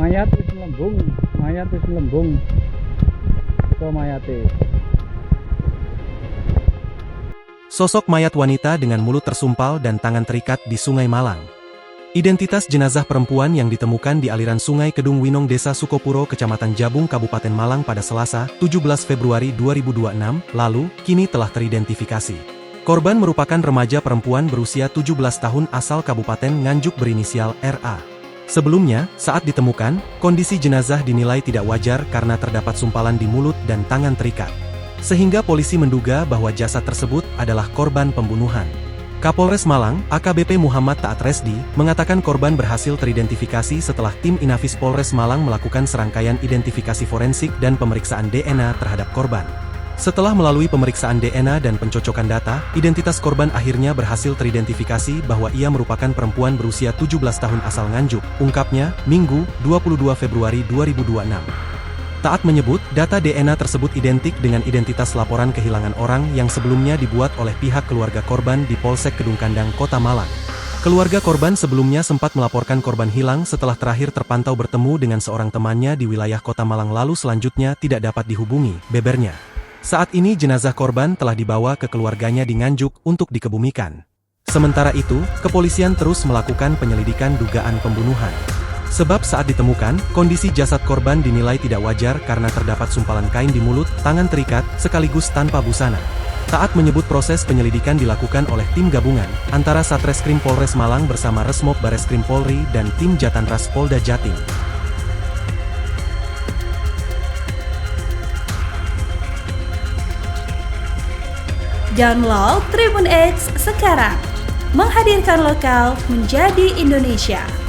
mayat wis melembung. Iku mayate. Sosok mayat wanita dengan mulut tersumpal dan tangan terikat di Sungai Malang. Identitas jenazah perempuan yang ditemukan di aliran Sungai Kedung Winong Desa Sukopuro, Kecamatan Jabung, Kabupaten Malang pada Selasa, 17 Februari 2026, lalu, kini telah teridentifikasi. Korban merupakan remaja perempuan berusia 17 tahun asal Kabupaten Nganjuk berinisial RA. Sebelumnya, saat ditemukan, kondisi jenazah dinilai tidak wajar karena terdapat sumpalan di mulut dan tangan terikat. Sehingga polisi menduga bahwa jasad tersebut adalah korban pembunuhan. Kapolres Malang, AKBP Muhammad Taat Resdi, mengatakan korban berhasil teridentifikasi setelah tim Inafis Polres Malang melakukan serangkaian identifikasi forensik dan pemeriksaan DNA terhadap korban. Setelah melalui pemeriksaan DNA dan pencocokan data, identitas korban akhirnya berhasil teridentifikasi bahwa ia merupakan perempuan berusia 17 tahun asal Nganjuk, ungkapnya, Minggu, 22 Februari 2026. Taat menyebut, data DNA tersebut identik dengan identitas laporan kehilangan orang yang sebelumnya dibuat oleh pihak keluarga korban di Polsek Kedung Kandang, Kota Malang. Keluarga korban sebelumnya sempat melaporkan korban hilang setelah terakhir terpantau bertemu dengan seorang temannya di wilayah Kota Malang lalu selanjutnya tidak dapat dihubungi, bebernya. Saat ini jenazah korban telah dibawa ke keluarganya di Nganjuk untuk dikebumikan. Sementara itu, kepolisian terus melakukan penyelidikan dugaan pembunuhan. Sebab saat ditemukan, kondisi jasad korban dinilai tidak wajar karena terdapat sumpalan kain di mulut, tangan terikat, sekaligus tanpa busana. Taat menyebut proses penyelidikan dilakukan oleh tim gabungan, antara Satreskrim Polres Malang bersama Resmob Bareskrim Polri dan tim Jatanras Polda Jatim. Download Tribun X sekarang, menghadirkan lokal menjadi Indonesia.